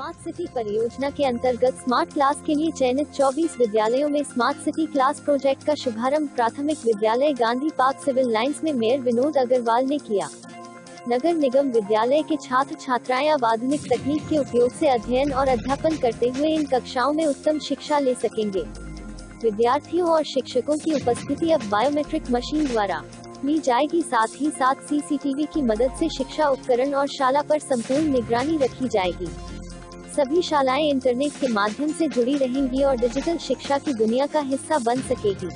Smart city परियोजना के अंतर्गत स्मार्ट क्लास के लिए चयनित 24 विद्यालयों में स्मार्ट सिटी क्लास प्रोजेक्ट का शुभारंभ प्राथमिक विद्यालय गांधी पार्क सिविल लाइंस में मेयर विनोद अग्रवाल ने किया। नगर निगम विद्यालय के छात्र छात्राएं अब आधुनिक तकनीक के उपयोग से अध्ययन और अध्यापन करते हुए इन कक्षाओं में उत्तम शिक्षा ले सकेंगे। विद्यार्थियों और शिक्षकों की उपस्थिति अब बायोमेट्रिक मशीन द्वारा ली जाएगी। साथ ही साथ सीसीटीवी की मदद से शिक्षा उपकरण और शाला पर संपूर्ण निगरानी रखी जाएगी। सभी शालाएं इंटरनेट के माध्यम से जुड़ी रहेंगी और डिजिटल शिक्षा की दुनिया का हिस्सा बन सकेगी।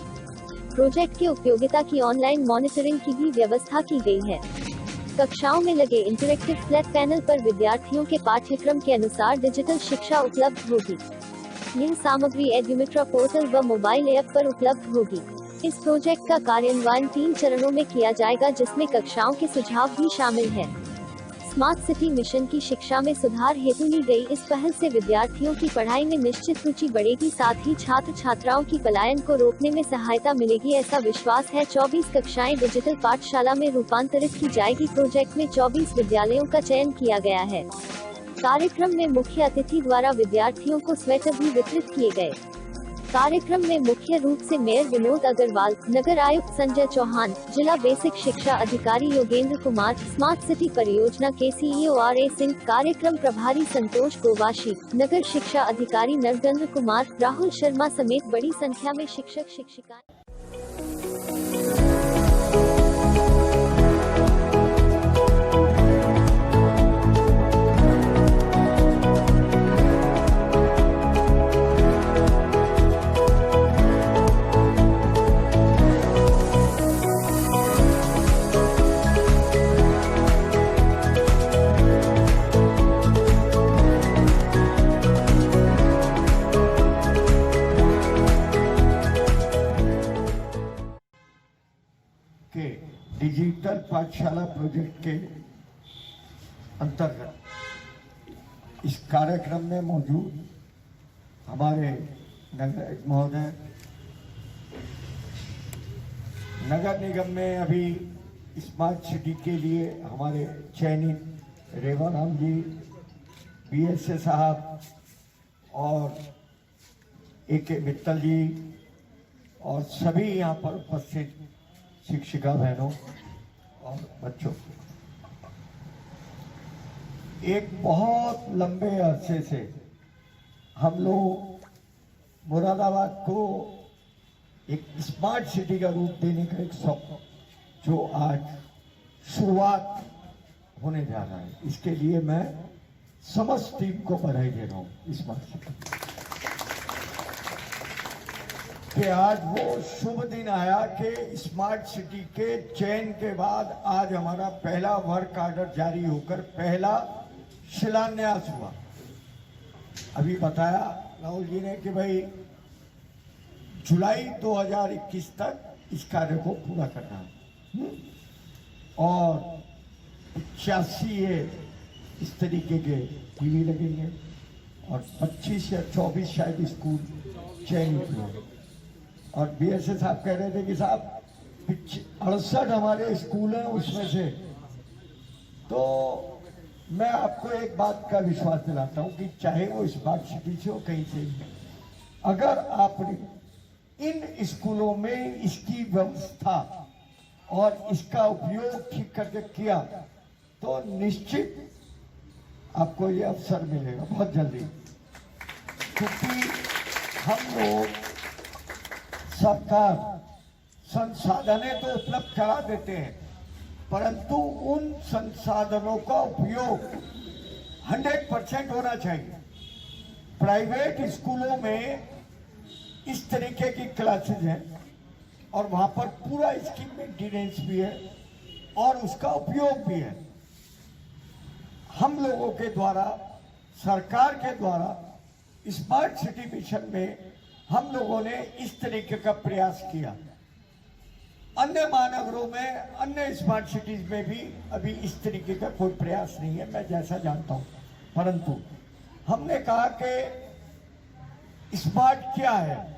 प्रोजेक्ट की उपयोगिता की ऑनलाइन मॉनिटरिंग की भी व्यवस्था की गई है। कक्षाओं में लगे इंटरेक्टिव फ्लैट पैनल पर विद्यार्थियों के पाठ्यक्रम के अनुसार डिजिटल शिक्षा उपलब्ध होगी। यह सामग्री एडुमित्रा पोर्टल व मोबाइल ऐप पर उपलब्ध होगी। इस प्रोजेक्ट का कार्यान्वयन 3 चरणों में किया जाएगा, जिसमें कक्षाओं के सुझाव भी शामिल हैं। स्मार्ट सिटी मिशन की शिक्षा में सुधार हेतु ली गई इस पहल से विद्यार्थियों की पढ़ाई में निश्चित रुचि बढ़ेगी। साथ ही छात्र छात्राओं की पलायन को रोकने में सहायता मिलेगी, ऐसा विश्वास है। 24 कक्षाएं डिजिटल पाठशाला में रूपांतरित की जाएगी। प्रोजेक्ट में 24 विद्यालयों का चयन किया गया है। कार्यक्रम में मुख्य अतिथि द्वारा विद्यार्थियों को स्वेटर भी वितरित किए गए। कार्यक्रम में मुख्य रूप से मेयर विनोद अग्रवाल, नगर आयुक्त संजय चौहान, जिला बेसिक शिक्षा अधिकारी योगेंद्र कुमार, स्मार्ट सिटी परियोजना के सीईओ RA सिंह, कार्यक्रम प्रभारी संतोष गोवाशी, नगर शिक्षा अधिकारी नरगेंद्र कुमार, राहुल शर्मा समेत बड़ी संख्या में शिक्षक शिक्षिकाएं। के डिजिटल पाठशाला प्रोजेक्ट के अंतर्गत इस कार्यक्रम में मौजूद हमारे नगर महोदय, नगर निगम में अभी स्मार्ट सिटी के लिए हमारे चयनित रेवाराम जी, BSA साहब और AK मित्तल जी और सभी यहाँ पर उपस्थित शिक्षिका बहनों और बच्चों, एक बहुत लंबे अरसे से हम लोग मुरादाबाद को एक स्मार्ट सिटी का रूप देने का एक सपना जो आज शुरुआत होने जा रहा है, इसके लिए मैं समस्त टीम को बधाई दे रहा हूँ। स्मार्ट सिटी कि आज वो शुभ दिन आया कि स्मार्ट सिटी के चयन के बाद आज हमारा पहला वर्क ऑर्डर जारी होकर पहला शिलान्यास हुआ। अभी बताया राहुल जी ने कि भाई जुलाई 2021 तक इस कार्य को पूरा करना है और 85 इस तरीके के टीवी लगेंगे और 25 या 24 शायद स्कूल चयनित हुए। और BSA साहब कह रहे थे कि साहब 68 हमारे स्कूल हैं उसमें से। तो मैं आपको एक बात का विश्वास दिलाता हूं कि चाहे वो स्मार्ट सिटी से हो कहीं से, अगर आपने इन स्कूलों में इसकी व्यवस्था और इसका उपयोग ठीक करके किया तो निश्चित आपको ये अवसर मिलेगा बहुत जल्दी। क्योंकि हम लोग सरकार संसाधनें तो उपलब्ध करा देते हैं, परंतु उन संसाधनों का उपयोग 100% होना चाहिए। प्राइवेट स्कूलों में इस तरीके की क्लासेज हैं और वहां पर पूरा इसकी मेंटेनेंस भी है और उसका उपयोग भी है। हम लोगों के द्वारा, सरकार के द्वारा स्मार्ट सिटी मिशन में हम लोगों ने इस तरीके का प्रयास किया। अन्य महानगरों में, अन्य स्मार्ट सिटीज में भी अभी इस तरीके का कोई प्रयास नहीं है, मैं जैसा जानता हूं। परंतु हमने कहा कि स्मार्ट क्या है,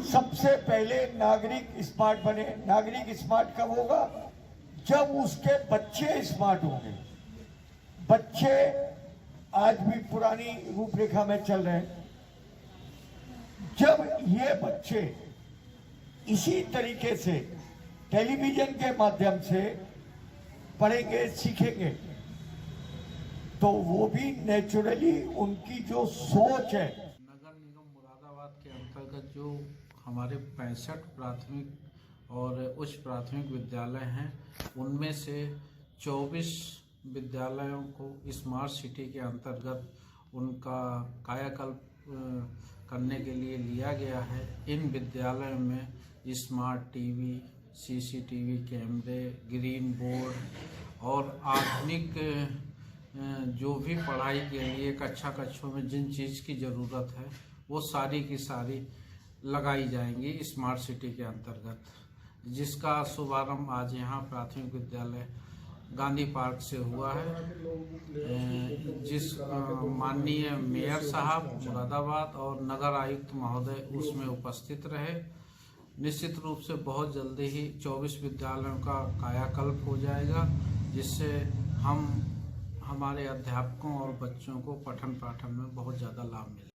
सबसे पहले नागरिक स्मार्ट बने। नागरिक स्मार्ट कब होगा? जब उसके बच्चे स्मार्ट होंगे। बच्चे आज भी पुरानी रूपरेखा में चल रहे हैं। जब ये बच्चे इसी तरीके से टेलीविजन के माध्यम से पढ़ेंगे, सीखेंगे, तो वो भी नेचुरली उनकी जो सोच है। नगर निगम मुरादाबाद के अंतर्गत जो हमारे 65 प्राथमिक और उच्च प्राथमिक विद्यालय हैं, उनमें से 24 विद्यालयों को स्मार्ट सिटी के अंतर्गत उनका कायाकल्प करने के लिए लिया गया है। इन विद्यालयों में स्मार्ट टीवी, सीसीटीवी कैमरे, ग्रीन बोर्ड और आधुनिक जो भी पढ़ाई के लिए कक्षों में जिन चीज़ की ज़रूरत है वो सारी की सारी लगाई जाएंगी स्मार्ट सिटी के अंतर्गत, जिसका शुभारंभ आज यहाँ प्राथमिक विद्यालय गांधी पार्क से हुआ है। जिस माननीय मेयर साहब मुरादाबाद और नगर आयुक्त महोदय उसमें उपस्थित रहे। निश्चित रूप से बहुत जल्दी ही 24 विद्यालयों का कायाकल्प हो जाएगा, जिससे हमारे अध्यापकों और बच्चों को पठन पाठन में बहुत ज़्यादा लाभ मिलेगा।